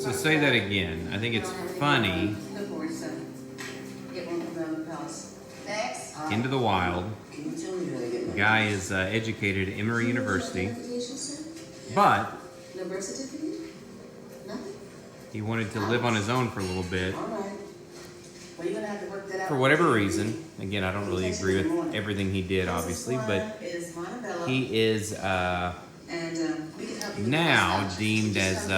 So say that again. I think it's funny. Into the wild. Guy is educated at Emory University, but he wanted to live on his own for a little bit. For whatever reason, again, I don't really agree with everything he did, obviously, but he is now deemed as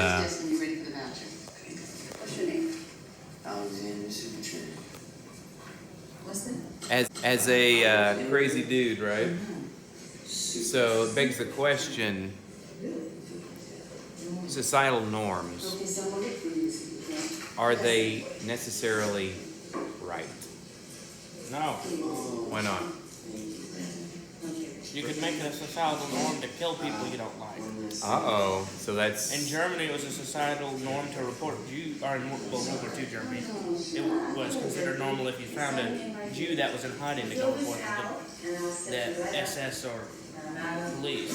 as a crazy dude, right? So it begs the question: societal norms, are they necessarily right? No. Why not? You could make it a societal norm to kill people you don't like. Uh-oh. So that's... In Germany, it was a societal norm to report Jews, or in World War II Germany, it was considered normal if you found a Jew that was in hiding to go report the SS or police.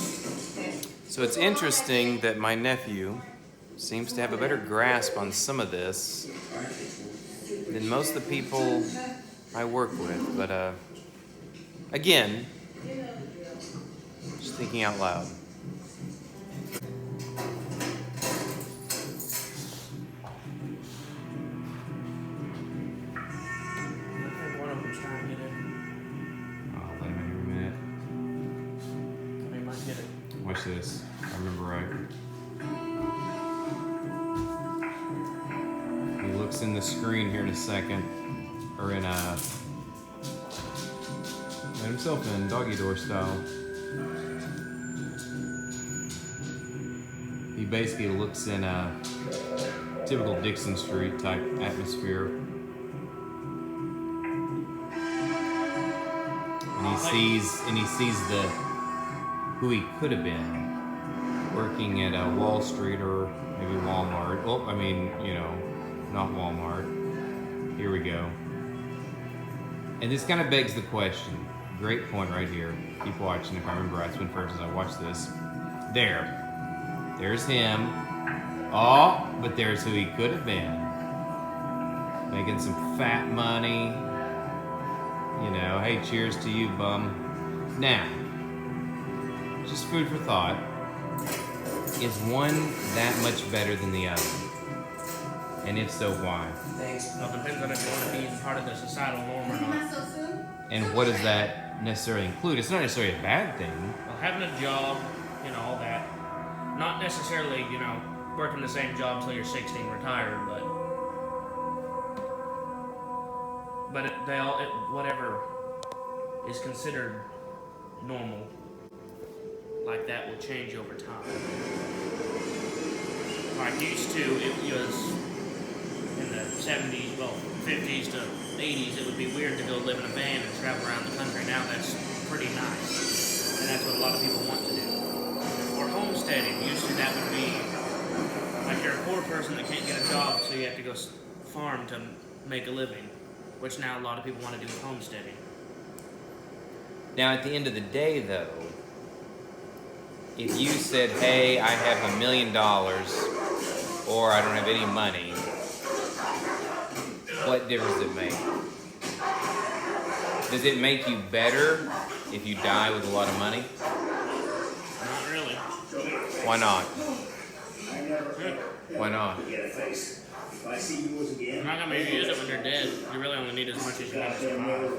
So it's interesting that my nephew seems to have a better grasp on some of this than most of the people I work with. But again, just thinking out loud. Watch this, if I remember right. He looks in the screen here in a second, or let himself in doggy door style. He basically looks in a typical Dixon Street type atmosphere. And he sees who he could have been working at Wall Street or maybe Walmart. Well, I mean, not Walmart. Here we go. And this kind of begs the question. Great point right here. Keep watching. If I remember right, it's been first as I watch this. There's him. Oh, but there's who he could have been. Making some fat money. Hey, cheers to you, bum. Now, just food for thought. Is one that much better than the other? And if so, why? Well, it depends on if you want to be part of the societal norm or not. And what does that necessarily include? It's not necessarily a bad thing. Well, having a job, all that. Not necessarily, working the same job till you're 16, retired, but whatever is considered normal, like that will change over time. Like used to, it was in the 70s, 50s to 80s, it would be weird to go live in a van and travel around the country. Now that's pretty nice, and that's what a lot of people want to do. Or homesteading, used to that would be, like you're a poor person that can't get a job, so you have to go farm to make a living, which now a lot of people want to do with homesteading. Now, at the end of the day, though, if you said, hey, I have $1 million, or I don't have any money, what difference does it make? Does it make you better if you die with a lot of money? Not really. Why not? Why not? You're not going to use it when you're dead. You really only need as much as you need to survive.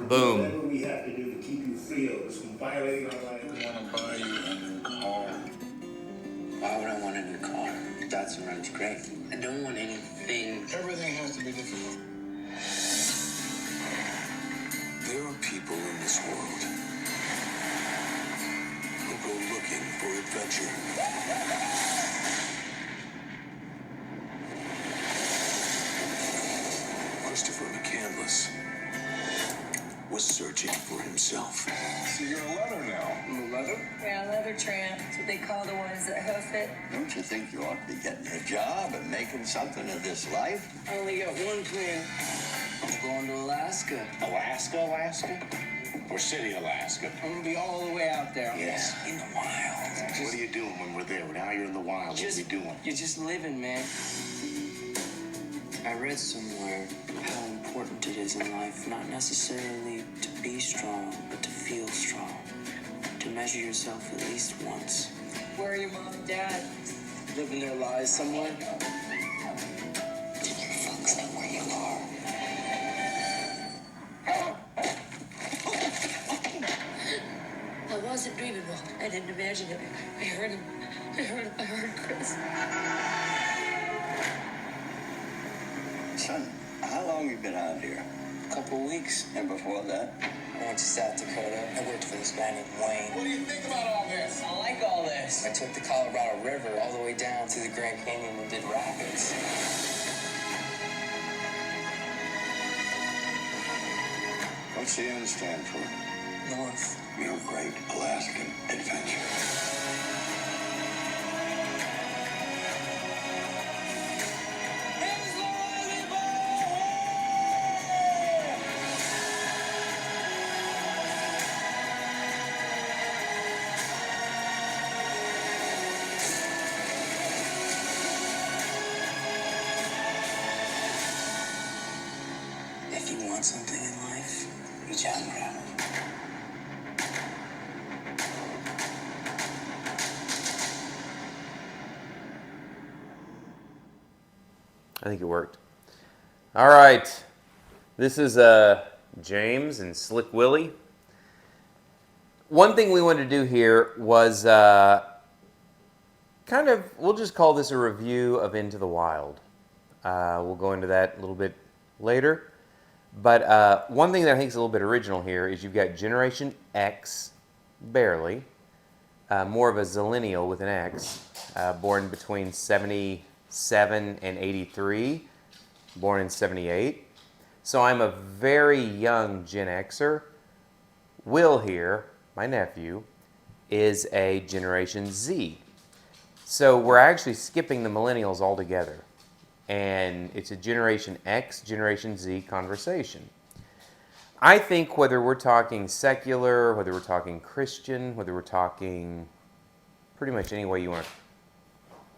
Boom. We have to do to keep you free of violating our life. I want to buy you a new car. Why would I want a new car? Datsun runs great. I don't want anything. Everything has to be difficult. There are people in this world who go looking for adventure. Christopher McCandless was searching for himself. So you're a leather now. A leather? Yeah, leather tramp. That's what they call the ones that hoof it. Don't you think you ought to be getting a job and making something of this life? I only got one plan. I'm going to Alaska. Alaska? Or City, Alaska? I'm gonna be all the way out there. Yes. In the wild. What are you doing when we're there? Now you're in the wild. What are you doing? You're just living, man. I read somewhere how important it is in life not necessarily to be strong, but to feel strong. To measure yourself at least once. Where are your mom and dad? Living their lives somewhere. Did you folks know where you are? I wasn't dreaming, Mom. I didn't imagine it. I heard him. I heard Chris. Son, how long you been out here? A couple weeks. And before that? I went to South Dakota. I worked for this guy named Wayne. What do you think about all this? I like all this. I took the Colorado River all the way down to the Grand Canyon and did rapids. What's the N stand for? North. Your Great Alaskan Adventure. If you want something in life, reach out and grab it. I think it worked. All right. This is James and Slick Willie. One thing we wanted to do here was kind of, we'll just call this a review of Into the Wild. We'll go into that a little bit later. But one thing that I think is a little bit original here is you've got Generation X, barely, more of a zillennial with an X, born between 77 and 83, born in 78. So I'm a very young Gen Xer. Will here, my nephew, is a Generation Z. So we're actually skipping the millennials altogether. And it's a Generation X, Generation Z conversation. I think whether we're talking secular, whether we're talking Christian, whether we're talking pretty much any way you want to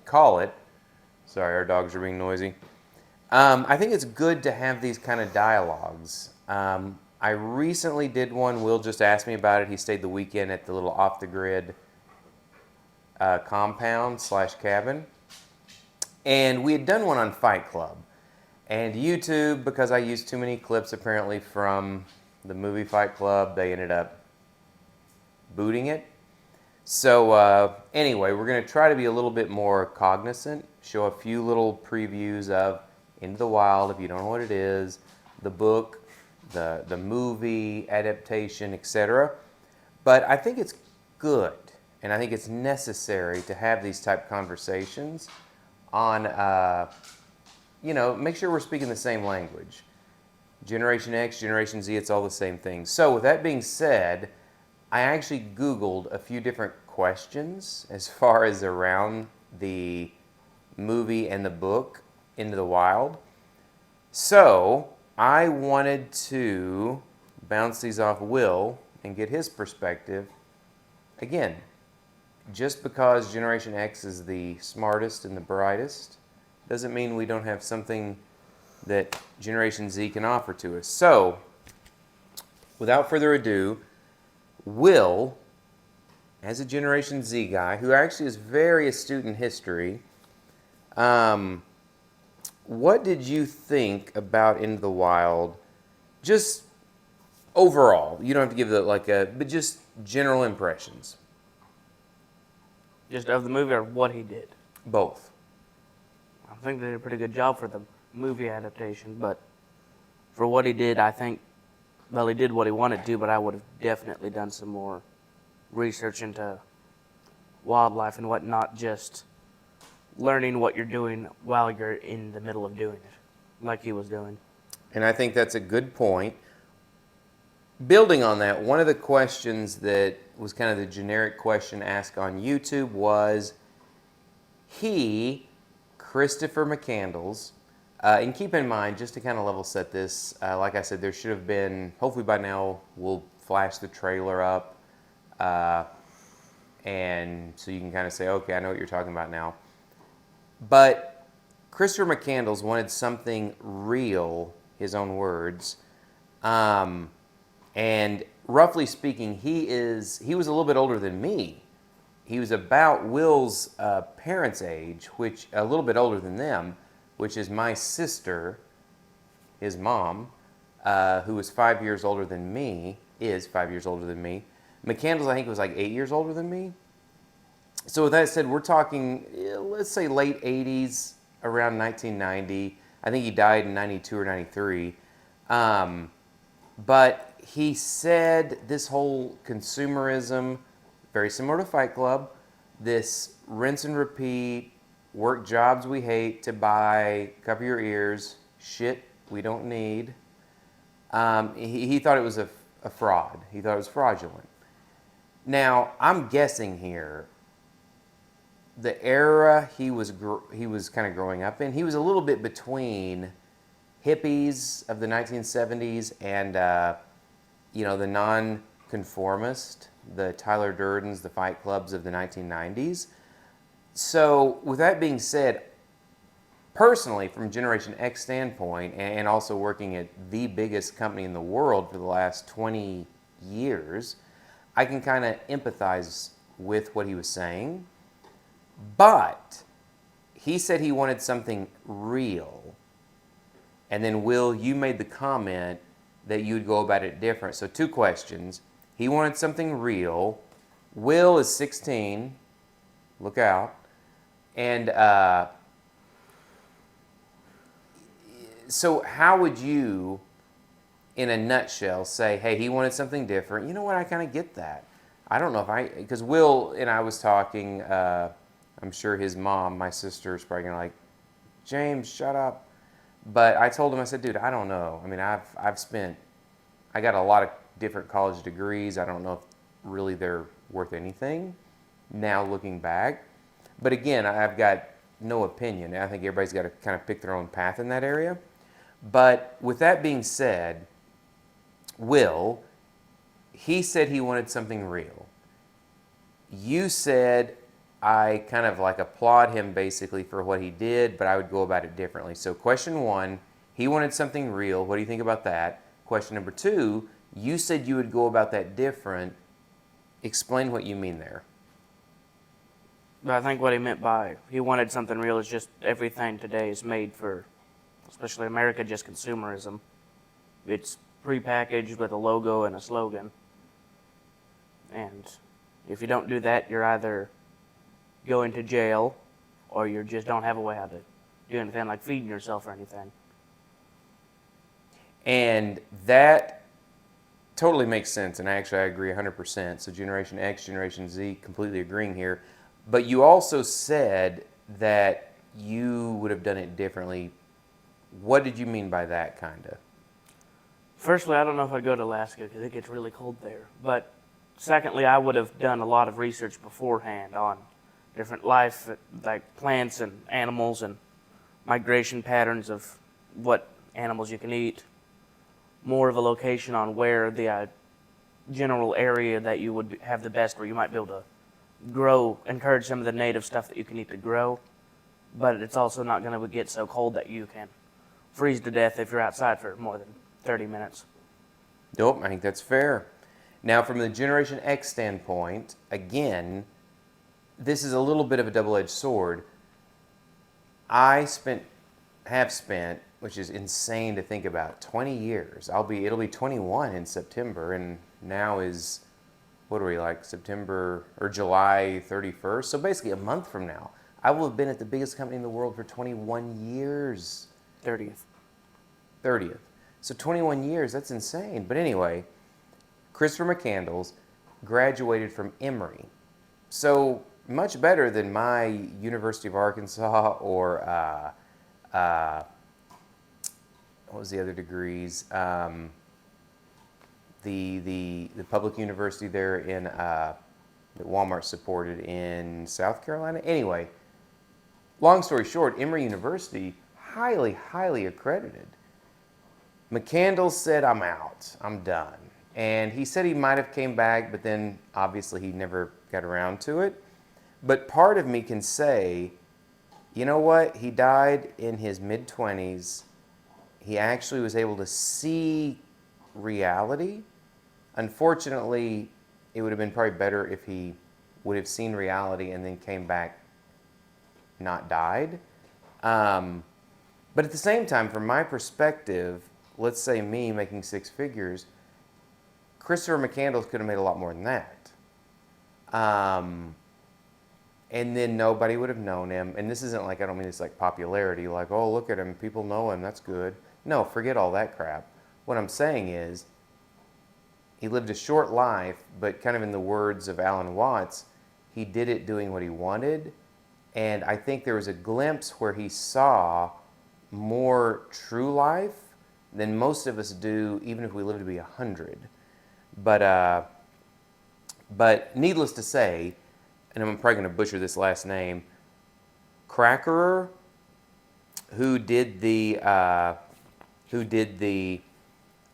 call it. Sorry, our dogs are being noisy. I think it's good to have these kind of dialogues. I recently did one. Will just asked me about it. He stayed the weekend at the little off-the-grid compound/cabin. And we had done one on Fight Club. And YouTube, because I used too many clips apparently from the movie Fight Club, they ended up booting it. So anyway, we're going to try to be a little bit more cognizant, show a few little previews of Into the Wild, if you don't know what it is, the book, the movie, adaptation, etc. But I think it's good, and I think it's necessary to have these type of conversations on, make sure we're speaking the same language. Generation X, Generation Z, it's all the same thing. So with that being said, I actually Googled a few different questions as far as around the movie and the book, Into the Wild. So I wanted to bounce these off Will and get his perspective. Again, just because Generation X is the smartest and the brightest doesn't mean we don't have something that Generation Z can offer to us. So, without further ado, Will, as a Generation Z guy, who actually is very astute in history, what did you think about Into the Wild, just overall? You don't have to give but just general impressions. Just of the movie or what he did. Both. I think they did a pretty good job for the movie adaptation, but for what he did, I think, well, he did what he wanted to, but I would have definitely done some more research into wildlife and whatnot, just learning what you're doing while you're in the middle of doing it, like he was doing. And I think that's a good point. Building on that, one of the questions that was kind of the generic question asked on YouTube was, Christopher McCandless, and keep in mind, just to kind of level set this, like I said, there should have been, hopefully by now we'll flash the trailer up, and so you can kind of say, okay, I know what you're talking about now. But Christopher McCandless wanted something real, his own words, and roughly speaking, he was a little bit older than me. He was about Will's parents' age, which a little bit older than them, which is my sister, his mom, who was 5 years older than me, is 5 years older than me. McCandless, I think, was like 8 years older than me. So with that said, we're talking, let's say late 80s, around 1990. I think he died in 92 or 93. But he said this whole consumerism, very similar to Fight Club, this rinse and repeat, work jobs we hate to buy, cover your ears, shit we don't need. He thought it was a fraud. He thought it was fraudulent. Now, I'm guessing here, the era he was kind of growing up in, he was a little bit between hippies of the 1970s and the non-conformist, the Tyler Durdens, the Fight Clubs of the 1990s. So with that being said, personally, from Generation X standpoint, and also working at the biggest company in the world for the last 20 years, I can kind of empathize with what he was saying. But he said he wanted something real. And then, Will, you made the comment that you'd go about it different. So 2 questions. He wanted something real. Will is 16. Look out. And so how would you, in a nutshell, say, hey, he wanted something different? You know what? I kind of get that. I don't know if because Will and I was talking, I'm sure his mom, my sister, is probably going to like, James, shut up. But I told him, I said, dude, I don't know. I mean, I got a lot of different college degrees. I don't know if really they're worth anything now looking back. But again, I've got no opinion. I think everybody's got to kind of pick their own path in that area. But with that being said, Will, he said he wanted something real. You said, I kind of like applaud him basically for what he did, but I would go about it differently. So question 1, he wanted something real. What do you think about that? Question number 2, you said you would go about that different. Explain what you mean there. But I think what he meant by he wanted something real is just everything today is made for, especially America, just consumerism. It's prepackaged with a logo and a slogan. And if you don't do that, you're either going to jail or you just don't have a way how to do anything like feeding yourself or anything. And that totally makes sense, and actually I agree 100%. So Generation X, Generation Z, completely agreeing here. But you also said that you would have done it differently. What did you mean by that, kind of? Firstly, I don't know if I'd go to Alaska because it gets really cold there. But secondly, I would have done a lot of research beforehand on different life, like plants and animals and migration patterns of what animals you can eat. More of a location on where the general area that you would have the best, where you might be able to grow, encourage some of the native stuff that you can eat to grow. But it's also not going to get so cold that you can freeze to death if you're outside for more than 30 minutes. Nope, I think that's fair. Now, from the Generation X standpoint, again, this is a little bit of a double-edged sword. I have spent, which is insane to think about, 20 years. It'll be 21 in September, and now is, what are we, like September or July 31st? So basically a month from now, I will have been at the biggest company in the world for 21 years. 30th. So 21 years, that's insane. But anyway, Christopher McCandless graduated from Emory. So much better than my University of Arkansas or what was the other degrees? The public university there in that Walmart supported in South Carolina. Anyway, long story short, Emory University, highly, highly accredited. McCandless said, I'm out. I'm done. And he said he might have came back, but then obviously he never got around to it. But part of me can say, you know what? He died in his mid-20s. He actually was able to see reality. Unfortunately, it would have been probably better if he would have seen reality and then came back, not died. But at the same time, from my perspective, let's say me making six figures, Christopher McCandless could have made a lot more than that. And then nobody would have known him. And this isn't like, I don't mean this like popularity, like, oh, look at him, people know him, that's good. No, forget all that crap. What I'm saying is, he lived a short life, but kind of in the words of Alan Watts, he did it doing what he wanted. And I think there was a glimpse where he saw more true life than most of us do, even if we live to be 100. But needless to say, and I'm probably going to butcher this last name, Crackerer, who did the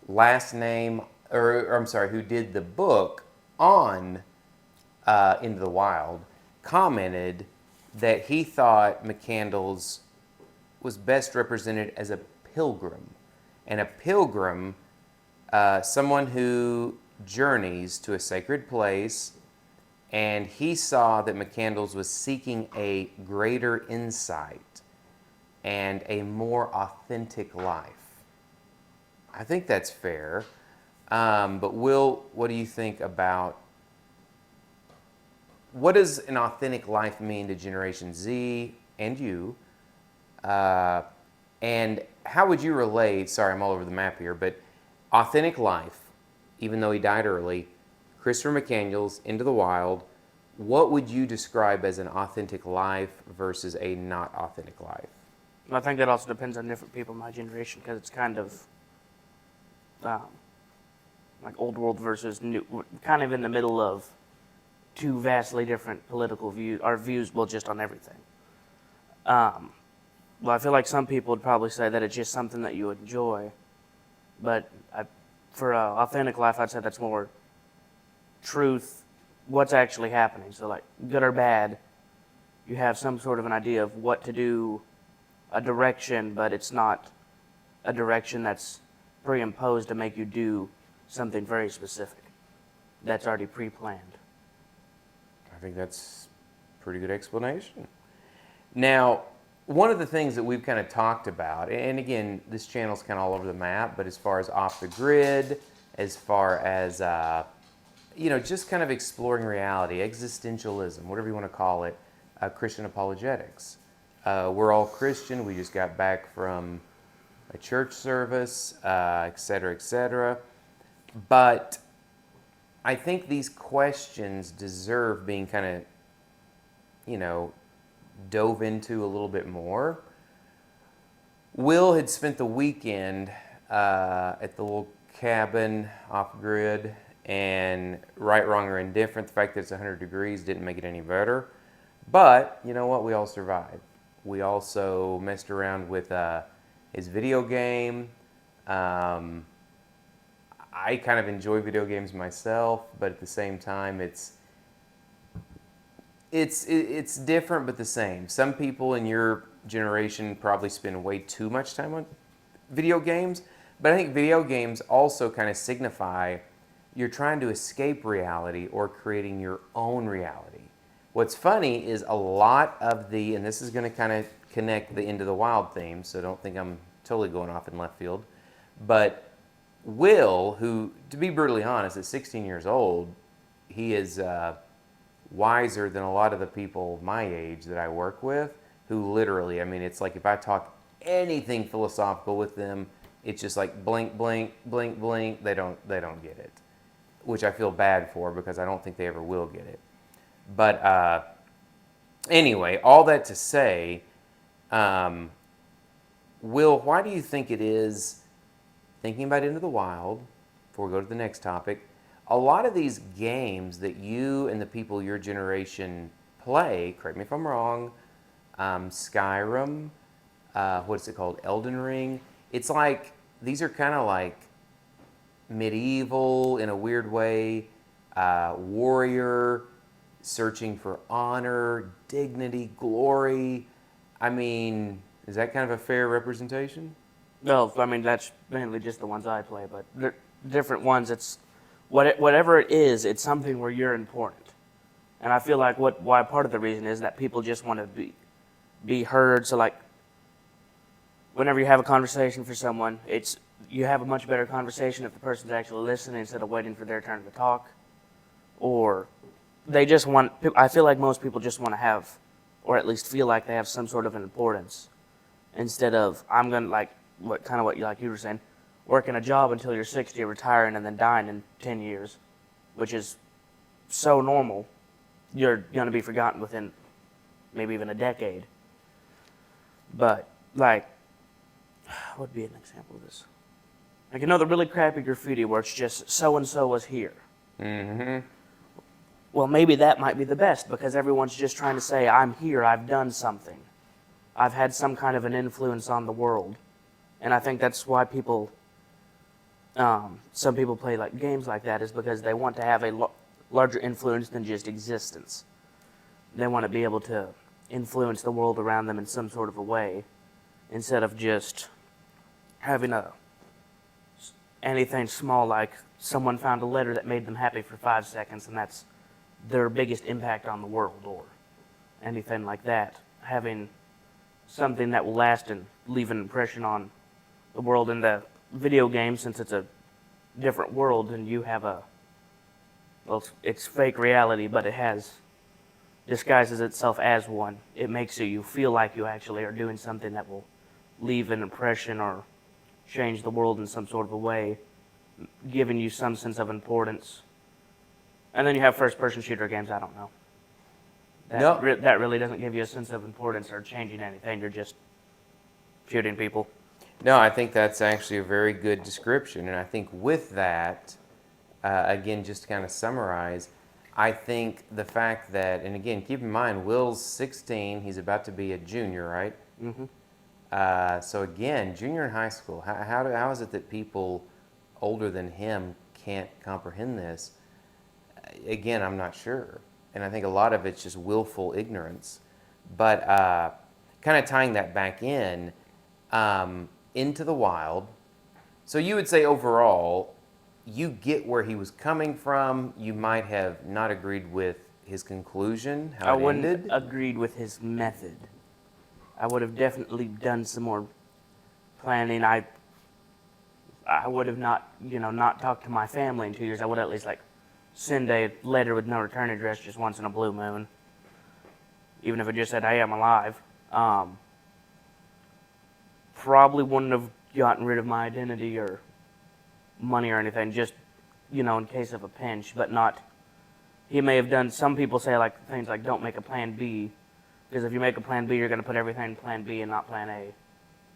last name, or I'm sorry, who did the book on Into the Wild, commented that he thought McCandless was best represented as a pilgrim. And a pilgrim, someone who journeys to a sacred place, and he saw that McCandless was seeking a greater insight and a more authentic life. I think that's fair. But Will, what do you think about, what does an authentic life mean to Generation Z and you? And how would you relate, sorry, I'm all over the map here, but authentic life, even though he died early, Christopher McCandless, Into the Wild, what would you describe as an authentic life versus a not authentic life? I think that also depends on different people in my generation, because it's kind of like old world versus new, kind of in the middle of two vastly different political views, or views, well, just on everything. Well, I feel like some people would probably say that it's just something that you enjoy, but for authentic life, I'd say that's more truth, what's actually happening. So like good or bad, you have some sort of an idea of what to do, a direction, but it's not a direction that's pre-imposed to make you do something very specific that's already pre-planned. I think that's a pretty good explanation. Now, one of the things that we've kind of talked about, and again, this channel's kind of all over the map, but as far as off the grid, as far as, just kind of exploring reality, existentialism, whatever you want to call it, Christian apologetics. We're all Christian, we just got back from a church service, et cetera, et cetera. But I think these questions deserve being kind of, dove into a little bit more. Will had spent the weekend at the little cabin off grid, and right, wrong, or indifferent, the fact that it's 100 degrees didn't make it any better. But you know what? We all survived. We also messed around with his video game. I kind of enjoy video games myself, but at the same time, it's different but the same. Some people in your generation probably spend way too much time on video games, but I think video games also kind of signify you're trying to escape reality or creating your own reality. What's funny is a lot of and this is going to kind of connect the Into the Wild theme, so don't think I'm totally going off in left field, but Will, who, to be brutally honest, at 16 years old, he is wiser than a lot of the people my age that I work with, who literally, I mean, it's like if I talk anything philosophical with them, it's just like blink, blink, blink, blink. They don't get it, which I feel bad for because I don't think they ever will get it. But anyway, all that to say, Will, why do you think it is, thinking about Into the Wild, before we go to the next topic, a lot of these games that you and the people your generation play, correct me if I'm wrong, Skyrim, what's it called, Elden Ring, it's like, these are kind of like medieval in a weird way, warrior, searching for honor, dignity, glory. I mean, is that kind of a fair representation? Well, I mean, that's mainly just the ones I play, but they're different ones. It's whatever it is, it's something where you're important. And I feel like why part of the reason is that people just want to be heard. So like, whenever you have a conversation for someone, you have a much better conversation if the person's actually listening instead of waiting for their turn to talk. Or they just want, I feel like most people just want to have, or at least feel like they have some sort of an importance, instead of, I'm going to, like you were saying, working a job until you're 60, retiring, and then dying in 10 years, which is so normal. You're going to be forgotten within maybe even a decade. But, like, what would be an example of this? Like another really crappy graffiti where it's just so-and-so was here. Mm-hmm. Well, maybe that might be the best because everyone's just trying to say, I'm here, I've done something. I've had some kind of an influence on the world. And I think that's why some people play like games like that, is because they want to have a larger influence than just existence. They want to be able to influence the world around them in some sort of a way, instead of just having anything small like someone found a letter that made them happy for 5 seconds and that's their biggest impact on the world, or anything like that. Having something that will last and leave an impression on the world. In the video game, since it's a different world and you have it's fake reality, but it disguises itself as one. It makes you feel like you actually are doing something that will leave an impression or change the world in some sort of a way, giving you some sense of importance. And then you have first-person shooter games, I don't know. That really doesn't give you a sense of importance or changing anything. You're just shooting people. No, I think that's actually a very good description. And I think with that, again, just to kind of summarize, I think the fact that, and again, keep in mind, Will's 16. He's about to be a junior, right? Mm-hmm. So again, junior in high school, how is it that people older than him can't comprehend this? Again, I'm not sure. And I think a lot of it's just willful ignorance. But kind of tying that back in, Into the Wild. So you would say overall, you get where he was coming from. You might have not agreed with his conclusion, how it ended. I wouldn't agreed with his method. I would have definitely done some more planning. I would have not talked to my family in 2 years. I would at least send a letter with no return address just once in a blue moon, even if it just said, hey, I'm alive. Probably wouldn't have gotten rid of my identity or money or anything, just, in case of a pinch, but not. He may have done, some people say things like don't make a plan B, because if you make a plan B, you're going to put everything in plan B and not plan A.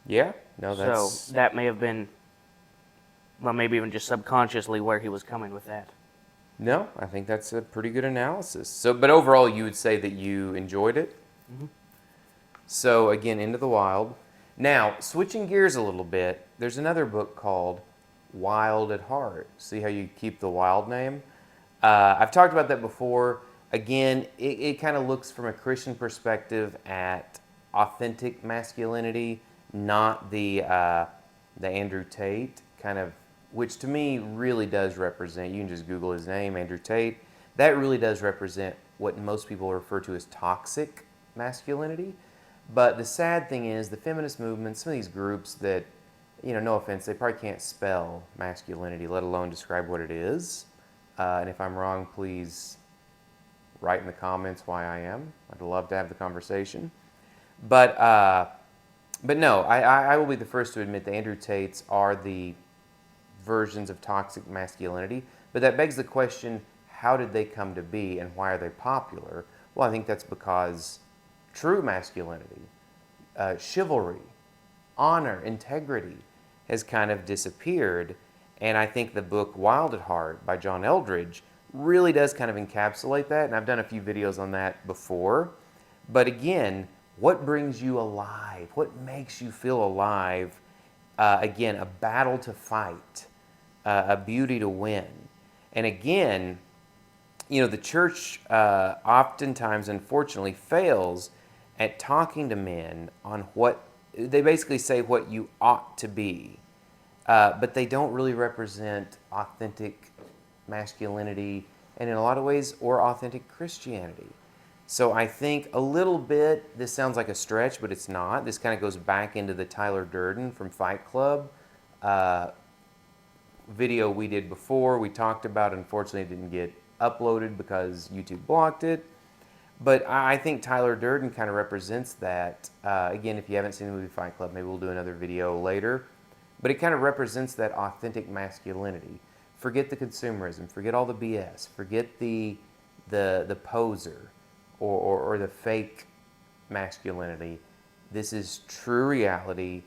Yeah, no, that's... So that may have been, well, maybe even just subconsciously where he was coming with that. No, I think that's a pretty good analysis. So, but overall, you would say that you enjoyed it? Mm-hmm. So again, Into the Wild. Now, switching gears a little bit, there's another book called Wild at Heart. See how you keep the wild name? I've talked about that before. Again, it kind of looks from a Christian perspective at authentic masculinity, not the Andrew Tate kind of, which to me really does represent, you can just Google his name, Andrew Tate, that really does represent what most people refer to as toxic masculinity. But the sad thing is, the feminist movement, some of these groups that, no offense, they probably can't spell masculinity, let alone describe what it is. And if I'm wrong, please write in the comments why I am. I'd love to have the conversation. But no, I will be the first to admit that Andrew Tate's are the versions of toxic masculinity. But that begs the question, how did they come to be and why are they popular? Well, I think that's because true masculinity, chivalry, honor, integrity has kind of disappeared. And I think the book Wild at Heart by John Eldredge really does kind of encapsulate that. And I've done a few videos on that before. But again, what brings you alive? What makes you feel alive? Again, a battle to fight. a beauty to win. And again, the church oftentimes, unfortunately, fails at talking to men on what they basically say what you ought to be, but they don't really represent authentic masculinity, and in a lot of ways, or authentic Christianity. So I think a little bit, this sounds like a stretch, but it's not. This kind of goes back into the Tyler Durden from Fight Club video we did before. We talked about, unfortunately, it didn't get uploaded because YouTube blocked it. But I think Tyler Durden kind of represents that. Again, if you haven't seen the movie Fight Club, maybe we'll do another video later. But it kind of represents that authentic masculinity. Forget the consumerism. Forget all the BS. Forget the poser or the fake masculinity. This is true reality.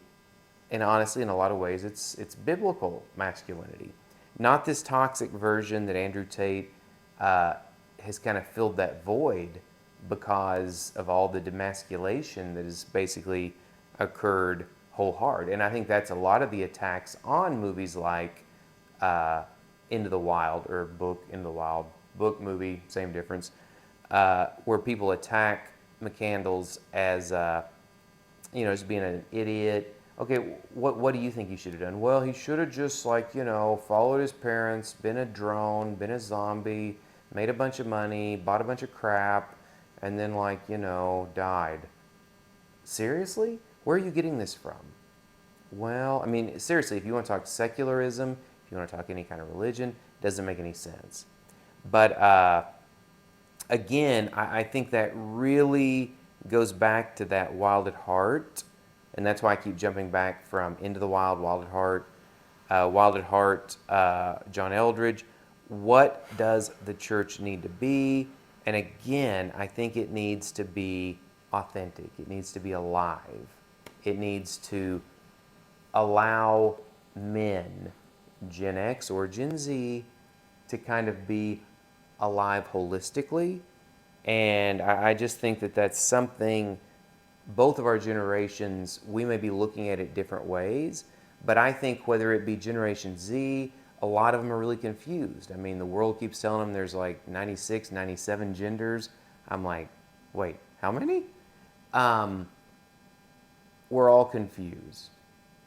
And honestly, in a lot of ways, it's biblical masculinity. Not this toxic version that Andrew Tate has kind of filled that void because of all the demasculation that has basically occurred whole hard. And I think that's a lot of the attacks on movies like Into the Wild, or Into the Wild, book, movie, same difference, where people attack McCandless as, as being an idiot. Okay, what do you think he should have done? Well, he should have just, followed his parents, been a drone, been a zombie, made a bunch of money, bought a bunch of crap, and then, died. Seriously? Where are you getting this from? Well, I mean, seriously, if you want to talk secularism, if you want to talk any kind of religion, it doesn't make any sense. But, again, I think that really goes back to that Wild at Heart. And that's why I keep jumping back from Into the Wild, Wild at Heart, John Eldridge. What does the church need to be? And again, I think it needs to be authentic. It needs to be alive. It needs to allow men, Gen X or Gen Z, to kind of be alive holistically. And I just think that that's something both of our generations, we may be looking at it different ways, but I think whether it be Generation Z, a lot of them are really confused. I mean, the world keeps telling them there's like 96, 97 genders. I'm like, wait, how many? We're all confused.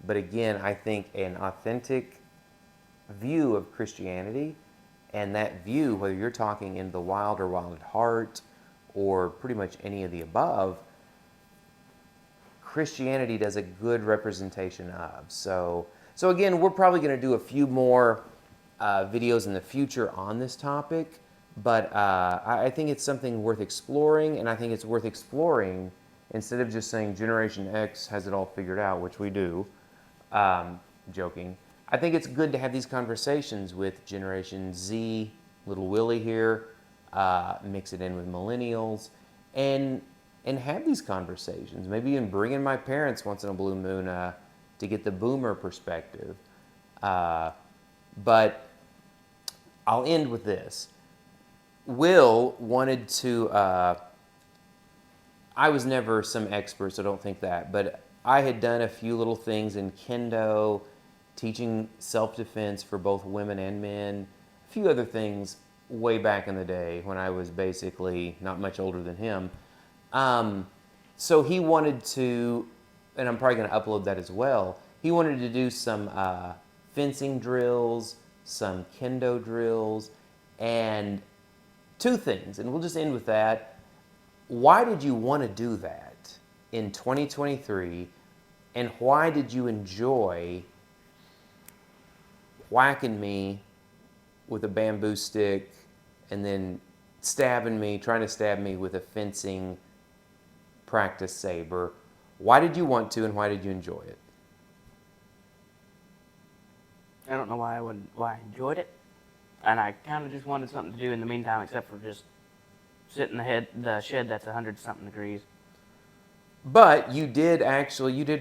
But again, I think an authentic view of Christianity, and that view, whether you're talking in the Wild or Wild at Heart, or pretty much any of the above, Christianity does a good representation of. So again, we're probably going to do a few more videos in the future on this topic, but I think it's something worth exploring, and I think it's worth exploring instead of just saying Generation X has it all figured out, which we do, joking. I think it's good to have these conversations with Generation Z, little Willie here, mix it in with millennials, and have these conversations. Maybe even bring in my parents once in a blue moon to get the boomer perspective. But I'll end with this. Will wanted to, I was never some expert, so don't think that, but I had done a few little things in kendo, teaching self-defense for both women and men, a few other things way back in the day when I was basically not much older than him. So he wanted to, and I'm probably going to upload that as well, he wanted to do some fencing drills, some kendo drills, and two things, and we'll just end with that. Why did you want to do that in 2023, and why did you enjoy whacking me with a bamboo stick and then trying to stab me with a fencing practice saber? Why did you want to, and why did you enjoy it? I don't know why I enjoyed it, and I kind of just wanted something to do in the meantime, except for just sit in the shed that's 100-something degrees. But you did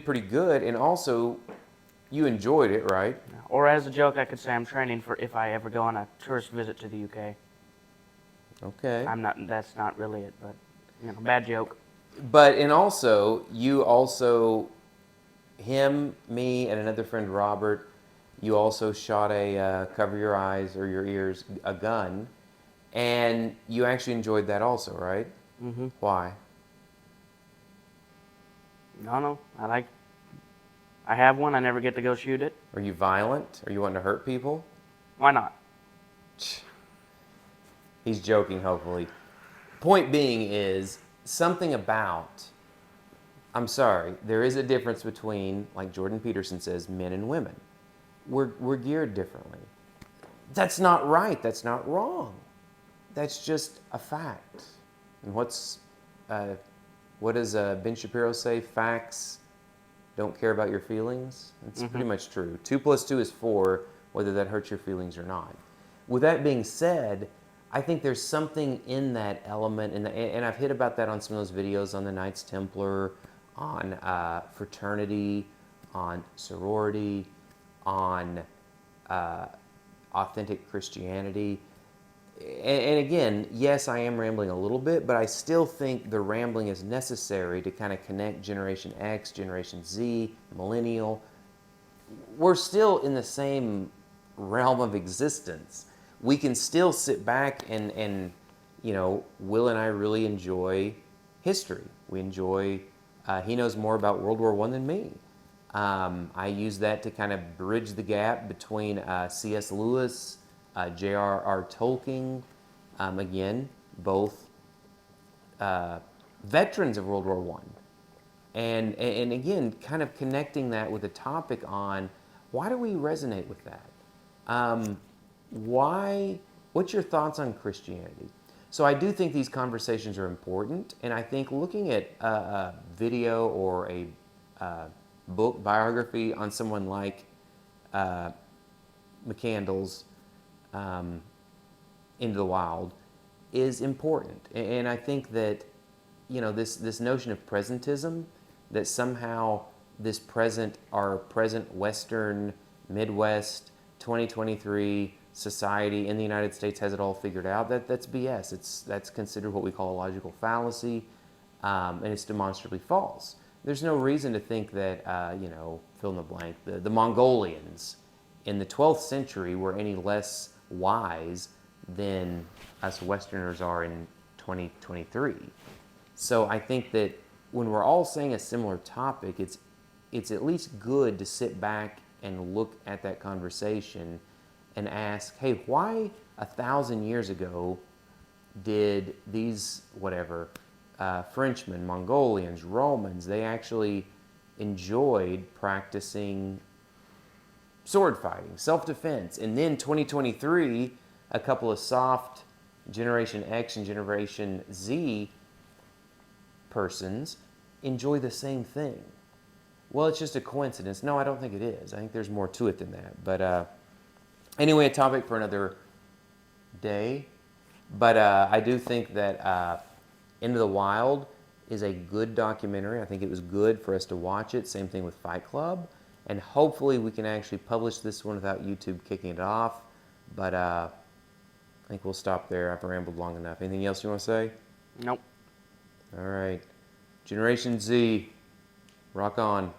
pretty good, and also you enjoyed it, right? Or as a joke, I could say I'm training for if I ever go on a tourist visit to the UK. Okay. That's not really it, but bad joke. But and also him, me, and another friend Robert, You also shot a cover your eyes or your ears a gun, and you actually enjoyed that also, right? Mm-hmm. Why? I don't know. I have one. I never get to go shoot it. Are you violent? Are you wanting to hurt people? Why not? He's joking, hopefully. Point being is something about, I'm sorry, there is a difference between, like Jordan Peterson says, men and women. We're geared differently. That's not right. That's not wrong. That's just a fact. And what does Ben Shapiro say? Facts don't care about your feelings. It's pretty much true. 2 + 2 is 4, whether that hurts your feelings or not. With that being said, I think there's something in that element, and I've hit about that on some of those videos on the Knights Templar, on fraternity, on sorority, on authentic Christianity. And again, yes, I am rambling a little bit, but I still think the rambling is necessary to kind of connect Generation X, Generation Z, Millennial. We're still in the same realm of existence. We can still sit back and Will and I really enjoy history. We enjoy, he knows more about World War I than me. I use that to kind of bridge the gap between C.S. Lewis, J.R.R. Tolkien, again, both veterans of World War I. And again, kind of connecting that with a topic on why do we resonate with that? What's your thoughts on Christianity? So I do think these conversations are important, and I think looking at a video or a book biography on someone like McCandless, Into the Wild, is important. And I think that this notion of presentism, that somehow our present Western, Midwest, 2023 society in the United States has it all figured out, that's BS. That's considered what we call a logical fallacy, and it's demonstrably false. There's no reason to think that, fill in the blank, the Mongolians in the 12th century were any less wise than us Westerners are in 2023. So I think that when we're all saying a similar topic, it's at least good to sit back and look at that conversation and ask, hey, why 1,000 years ago did these, Frenchmen, Mongolians, Romans, they actually enjoyed practicing sword fighting, self-defense. And then 2023, a couple of soft Generation X and Generation Z persons enjoy the same thing. Well, it's just a coincidence. No, I don't think it is. I think there's more to it than that. But anyway, a topic for another day. But I do think that Into the Wild is a good documentary. I think it was good for us to watch it. Same thing with Fight Club. And hopefully we can actually publish this one without YouTube kicking it off. But I think we'll stop there. I've rambled long enough. Anything else you want to say? Nope. All right. Generation Z, rock on.